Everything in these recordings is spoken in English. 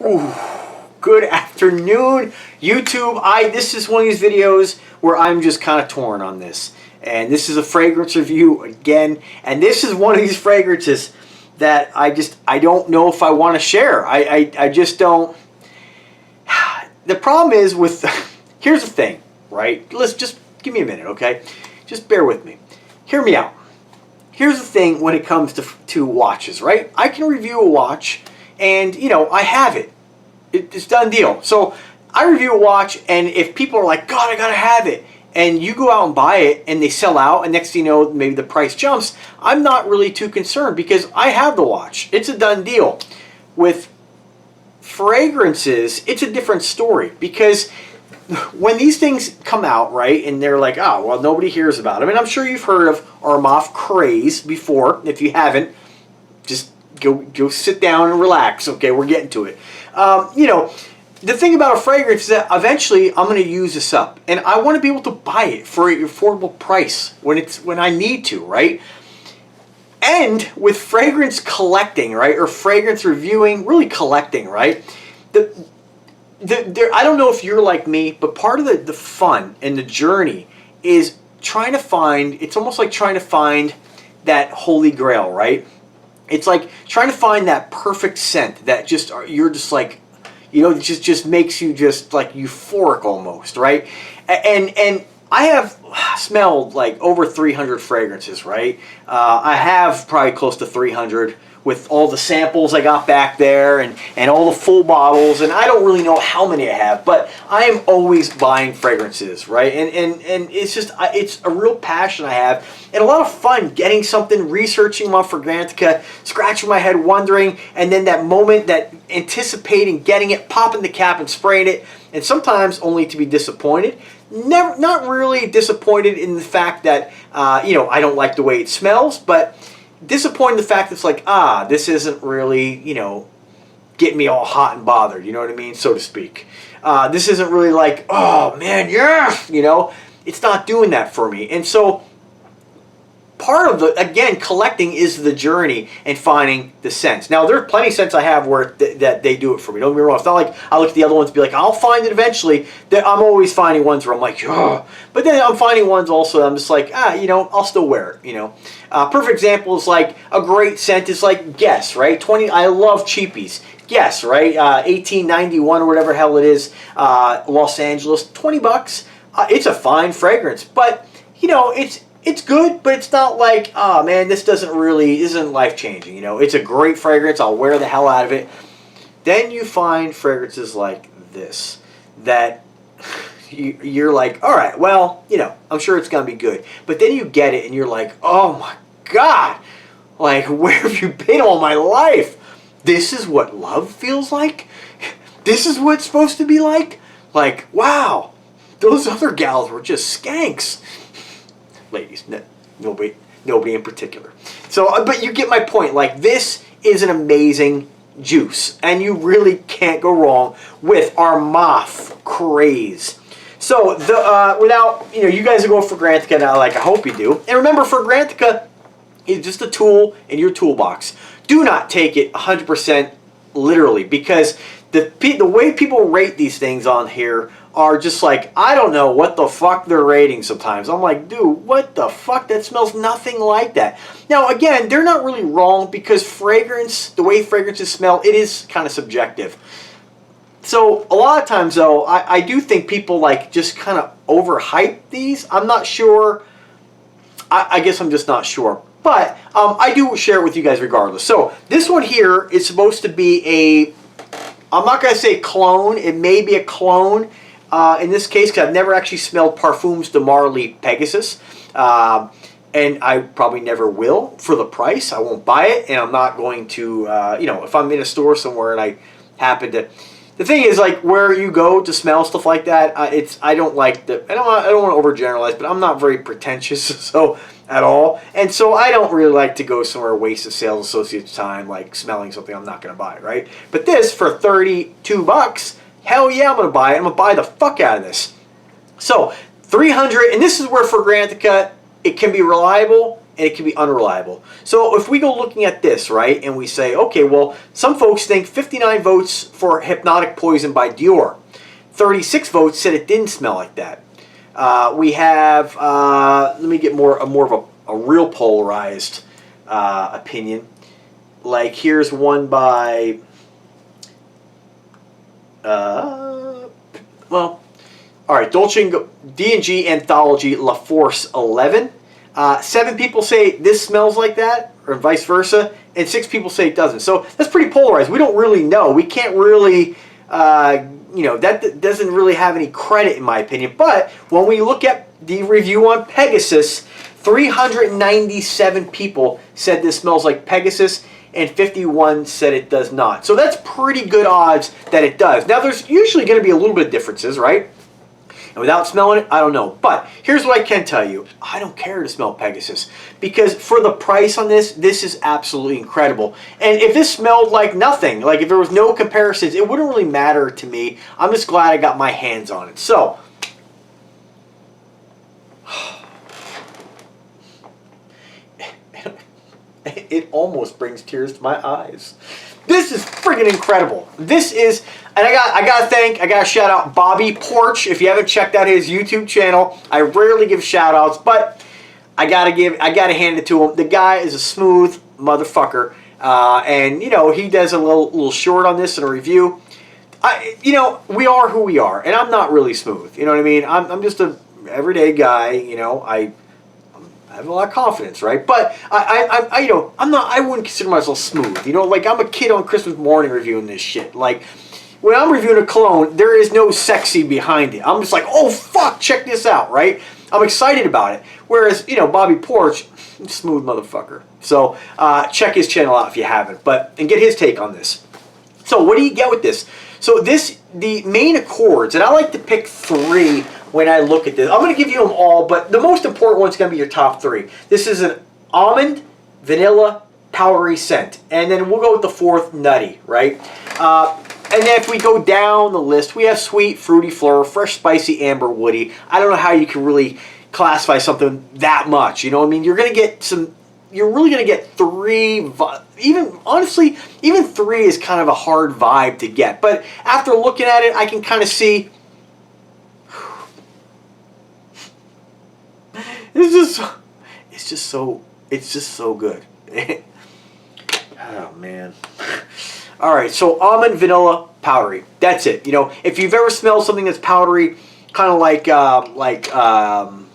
Ooh, good afternoon, YouTube. This is one of these videos where I'm just kind of torn on this. And this is a fragrance review again. And this is one of these fragrances that I don't know if I want to share. I just don't. The problem is with, here's the thing, right? Let's just give me a minute, okay? Just bear with me. Hear me out. Here's the thing when it comes to watches, right? I can review a watch and, you know, I have it. It's done deal. So I review a watch, and if people are like, God, I gotta have it, and you go out and buy it and they sell out, and next thing you know, maybe the price jumps, I'm not really too concerned because I have the watch. It's a done deal. With fragrances, it's a different story because when these things come out, right, and they're like, oh, well, nobody hears about them. And I'm sure you've heard of Armaf Craze before. If you haven't, just go sit down and relax. Okay, we're getting to it. You know, the thing about a fragrance is that eventually I'm going to use this up, and I want to be able to buy it for an affordable price when I need to, right? And with fragrance collecting, right, or fragrance reviewing, really collecting, right? I don't know if you're like me, but part of the fun and the journey is trying to find. It's almost like trying to find that holy grail, right? It's like trying to find that perfect scent that just you're just like, you know, it just makes you just like euphoric almost, right? And I have smelled like over 300 fragrances, right? I have probably close to 300 with all the samples I got back there and all the full bottles, and I don't really know how many I have, but I am always buying fragrances, right? And it's just, it's a real passion I have, and a lot of fun getting something, researching my Fragrantica, scratching my head, wondering, and then that moment, that anticipating getting it, popping the cap and spraying it, and sometimes only to be disappointed. Not really disappointed in the fact that, you know, I don't like the way it smells, but disappointed in the fact that it's like, this isn't really, you know, getting me all hot and bothered, you know what I mean, so to speak. This isn't really like, oh man, yeah, you know, it's not doing that for me. And so part of again, collecting is the journey and finding the scents. Now, there are plenty of scents I have where that they do it for me. Don't get me wrong. It's not like I look at the other ones and be like, I'll find it eventually. I'm always finding ones where I'm like, oh. But then I'm finding ones also that I'm just like, you know, I'll still wear it, you know. Perfect example is like a great scent is like Guess, right? I love cheapies. Guess, right? 1891 or whatever the hell it is, Los Angeles, $20. It's a fine fragrance, but, you know, it's good, but it's not like, oh man, this isn't life-changing, you know. It's a great fragrance. I'll wear the hell out of it. Then you find fragrances like this that you're like, all right, well, you know, I'm sure it's going to be good. But then you get it and you're like, oh my God, like, where have you been all my life? This is what love feels like? This is what it's supposed to be like? Like, wow, those other gals were just skanks. Ladies, nobody in particular. So, but you get my point. Like, this is an amazing juice, and you really can't go wrong with Armaf Craze. So, without, you know, you guys are going for Fragrantica now, like I hope you do. And remember, Fragrantica is just a tool in your toolbox. Do not take it 100% literally, because the way people rate these things on here are just like, I don't know what the fuck they're rating sometimes. I'm like, dude, what the fuck? That smells nothing like that. Now, again, they're not really wrong because fragrance, the way fragrances smell, it is kind of subjective. So a lot of times, though, I do think people like just kind of overhype these. I'm not sure. I guess I'm just not sure. But I do share it with you guys regardless. So this one here is supposed to be a, I'm not going to say clone. It may be a clone. In this case, because I've never actually smelled Perfumes de Marly Pegasus, and I probably never will for the price. I won't buy it, and I'm not going to, you know, if I'm in a store somewhere and I happen to. The thing is, like, where you go to smell stuff like that, I don't like I don't want to overgeneralize, but I'm not very pretentious, so at all, and so I don't really like to go somewhere waste a sales associate's time, like smelling something I'm not going to buy, right? But this for $32. Hell yeah, I'm going to buy it. I'm going to buy the fuck out of this. So, 300, and this is where Fragrantica, it can be reliable, and it can be unreliable. So if we go looking at this, right, and we say, okay, well, some folks think 59 votes for Hypnotic Poison by Dior. 36 votes said it didn't smell like that. We have, let me get more of a real polarized opinion. Like, here's one by, well, all right, Dolce & D&G Anthology La Force 11. 7 people say this smells like that, or vice versa, and 6 people say it doesn't. So that's pretty polarized. We don't really know. We can't really, you know, that doesn't really have any credit in my opinion. But when we look at the review on Pegasus, 397 people said this smells like Pegasus, and 51 said it does not. So that's pretty good odds that it does. Now, there's usually going to be a little bit of differences, right? And without smelling it, I don't know. But here's what I can tell you. I don't care to smell Pegasus, because for the price on this, this is absolutely incredible. And if this smelled like nothing, like if there was no comparisons, it wouldn't really matter to me. I'm just glad I got my hands on it. So, it almost brings tears to my eyes. This is friggin' incredible. This is, and I gotta shout out Bobby Porch. If you haven't checked out his YouTube channel, I rarely give shout outs, but I gotta hand it to him. The guy is a smooth motherfucker, and you know, he does a little short on this in a review. You know, we are who we are, and I'm not really smooth. You know what I mean? I'm just a everyday guy. You know, I have a lot of confidence, right? But you know, I wouldn't consider myself smooth. You know, like I'm a kid on Christmas morning reviewing this shit. Like when I'm reviewing a cologne, there is no sexy behind it. I'm just like, oh fuck, check this out, right? I'm excited about it. Whereas, you know, Bobby Porch, smooth motherfucker. So check his channel out if you haven't, and get his take on this. So what do you get with this? So the main accords, and I like to pick 3 when I look at this. I'm going to give you them all, but the most important one's going to be your top 3. This is an almond, vanilla, powdery scent. And then we'll go with the 4th, nutty, right? And then if we go down the list, we have sweet, fruity, floral, fresh, spicy, amber, woody. I don't know how you can really classify something that much. You know what I mean? You're going to get some, you're really going to get 3, even, honestly, even 3 is kind of a hard vibe to get. But after looking at it, I can kind of see, it's just so good. Oh man. All right, so almond, vanilla, powdery. That's it. You know, if you've ever smelled something that's powdery, kind of like, and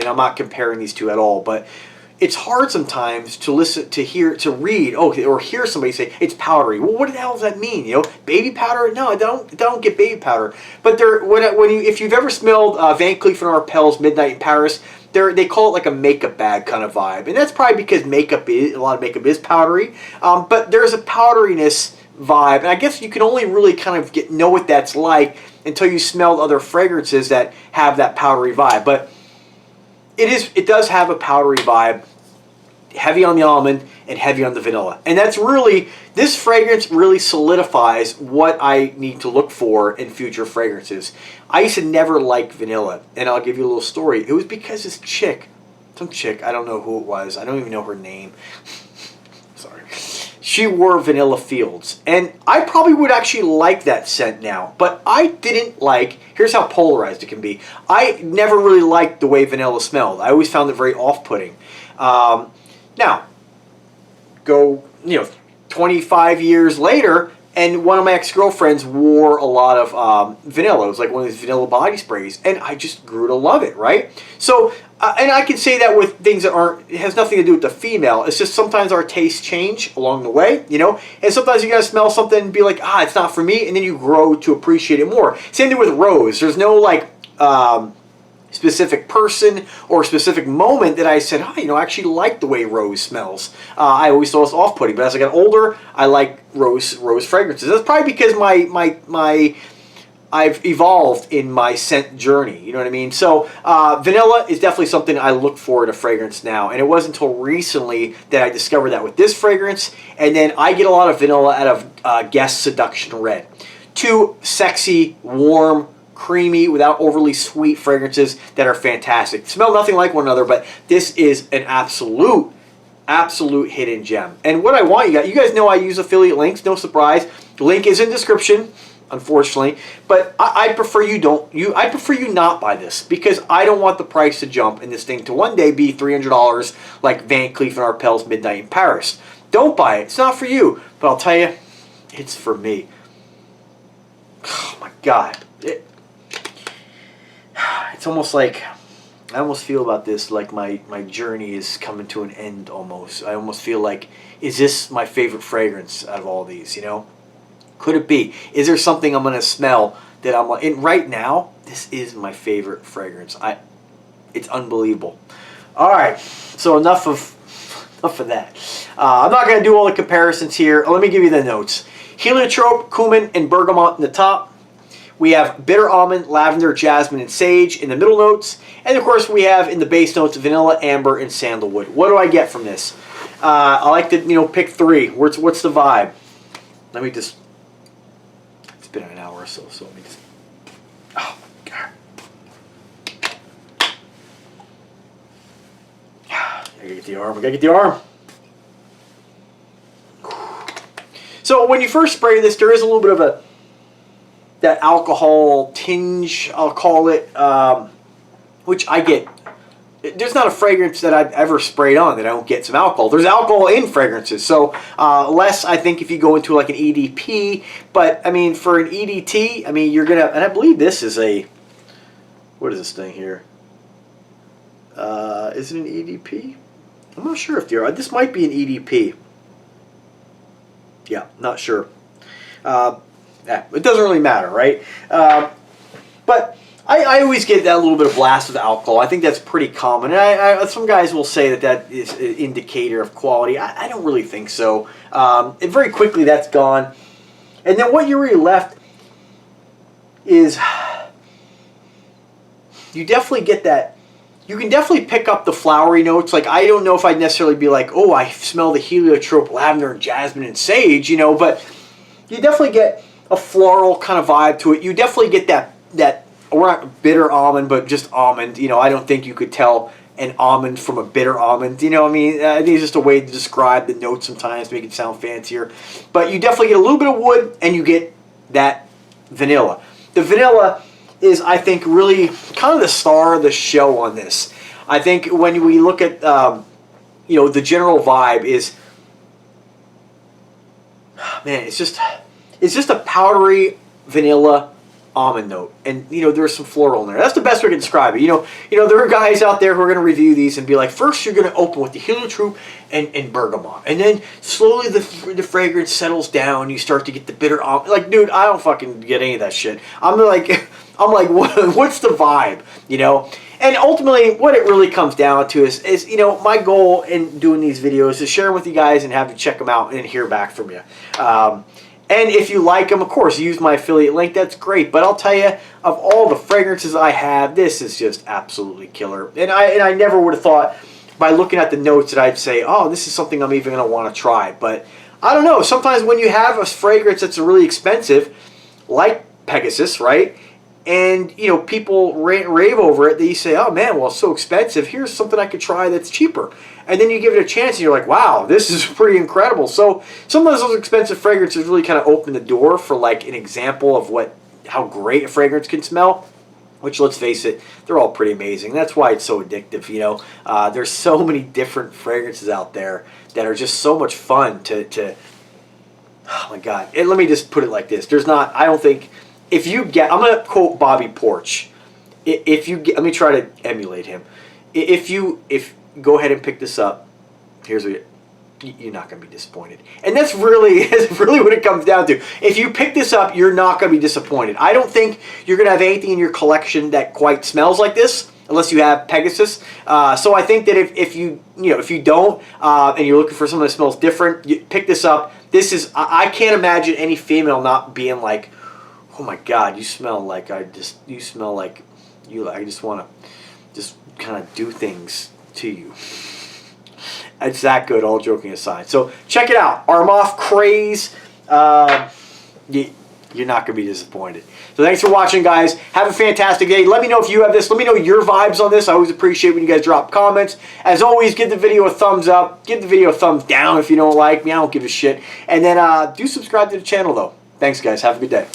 I'm not comparing these two at all, but it's hard sometimes to listen, to read, or hear somebody say it's powdery. Well, what the hell does that mean? You know, baby powder? No, I don't get baby powder. But if you've ever smelled Van Cleef & Arpels Midnight in Paris, they call it like a makeup bag kind of vibe, and that's probably because a lot of makeup is powdery. But there's a powderiness vibe, and I guess you can only really kind of know what that's like until you smelled other fragrances that have that powdery vibe. But it does have a powdery vibe, heavy on the almond and heavy on the vanilla. And that's really, this fragrance really solidifies what I need to look for in future fragrances. I used to never like vanilla, and I'll give you a little story. It was because this chick, some chick, I don't know who it was, I don't even know her name. Sorry. She wore Vanilla Fields, and I probably would actually like that scent now, but I didn't like, here's how polarized it can be. I never really liked the way vanilla smelled. I always found it very off-putting. Now, go, 25 years later, and one of my ex-girlfriends wore a lot of vanilla. It was like one of these vanilla body sprays, and I just grew to love it, right? So, and I can say that with things that it has nothing to do with the female. It's just sometimes our tastes change along the way, and sometimes you gotta smell something and be like, it's not for me, and then you grow to appreciate it more. Same thing with rose. There's no like specific person or specific moment that I said, I actually like the way rose smells. I always thought it was off-putting, but as I got older, I like rose fragrances. That's probably because I've evolved in my scent journey. You know what I mean? So vanilla is definitely something I look for in a fragrance now, and it wasn't until recently that I discovered that with this fragrance. And then I get a lot of vanilla out of Guess Seduction Red. 2 sexy, warm, creamy, without overly sweet fragrances that are fantastic. Smell nothing like one another, but this is an absolute hidden gem. And what I want you guys know I use affiliate links, no surprise. The link is in description, unfortunately, but I prefer I prefer you not buy this, because I don't want the price to jump and this thing to one day be $300 like Van Cleef & Arpels Midnight in Paris. Don't buy it. It's not for you. But I'll tell you, it's for me. Oh my God. It's almost like, I almost feel about this like my journey is coming to an end almost. I almost feel like, is this my favorite fragrance out of all these, you know? Could it be? Is there something I'm going to smell that I'm like, and right now, this is my favorite fragrance. It's unbelievable. All right, so enough of that. I'm not going to do all the comparisons here. Let me give you the notes. Heliotrope, cumin, and bergamot in the top. We have bitter almond, lavender, jasmine, and sage in the middle notes. And of course, we have in the base notes vanilla, amber, and sandalwood. What do I get from this? I like to pick three. What's the vibe? Let me just. It's been an hour or so, so let me just. Oh God. I gotta get the arm. I gotta get the arm. So when you first spray this, there is a little bit of that alcohol tinge, I'll call it, which I get. There's not a fragrance that I've ever sprayed on that I don't get some alcohol. There's alcohol in fragrances, so less, I think, if you go into like an EDP. But I mean, for an EDT, I mean, you're gonna, and I believe this is a, what is this thing here? Is it an EDP? I'm not sure if this might be an EDP. Yeah, not sure. It doesn't really matter, right? But I always get that little bit of blast of alcohol. I think that's pretty common. And some guys will say that is an indicator of quality. I don't really think so. And very quickly that's gone. And then what you're really left is, you definitely get that. You can definitely pick up the flowery notes. Like, I don't know if I'd necessarily be like, oh, I smell the heliotrope, lavender, and jasmine, and sage, but you definitely get a floral kind of vibe to it. You definitely get that or not bitter almond, but just almond. I don't think you could tell an almond from a bitter almond. I mean, I think it's just a way to describe the notes sometimes to make it sound fancier. But you definitely get a little bit of wood, and you get that vanilla. The vanilla is, I think, really kind of the star of the show on this. I think when we look at, the general vibe is, man, it's just a powdery vanilla almond note, and there's some floral in there. That's the best way to describe it. There are guys out there who are going to review these and be like, first you're going to open with the heliotrope and bergamot, and then slowly the fragrance settles down. You start to get the bitter almond. Like, dude, I don't fucking get any of that shit. I'm like, what's the vibe? And ultimately, what it really comes down to is my goal in doing these videos is sharing with you guys and have you check them out and hear back from you. And if you like them, of course, use my affiliate link. That's great. But I'll tell you, of all the fragrances I have, this is just absolutely killer. And I never would have thought, by looking at the notes, that I'd say, oh, this is something I'm even going to want to try. But I don't know. Sometimes when you have a fragrance that's really expensive, like Pegasus, right? And, people rave over it. They say, oh, man, well, it's so expensive. Here's something I could try that's cheaper. And then you give it a chance, and you're like, wow, this is pretty incredible. So sometimes those expensive fragrances really kind of open the door for, like, an example of how great a fragrance can smell. Which, let's face it, they're all pretty amazing. That's why it's so addictive, There's so many different fragrances out there that are just so much fun to oh, my God. And let me just put it like this. I don't think... If you get, I'm going to quote Bobby Porch. If you get, let me try to emulate him. If go ahead and pick this up, here's what you're not going to be disappointed. And that's really what it comes down to. If you pick this up, you're not going to be disappointed. I don't think you're going to have anything in your collection that quite smells like this, unless you have Pegasus. So I think that if you don't, and you're looking for something that smells different, you pick this up. This is, I can't imagine any female not being like, oh my God, you smell like I just want to just kind of do things to you. It's that good, all joking aside. So check it out, Armaf Craze. You're not going to be disappointed. So thanks for watching, guys. Have a fantastic day. Let me know if you have this. Let me know your vibes on this. I always appreciate when you guys drop comments. As always, give the video a thumbs up. Give the video a thumbs down if you don't like me. I don't give a shit. And then do subscribe to the channel, though. Thanks, guys. Have a good day.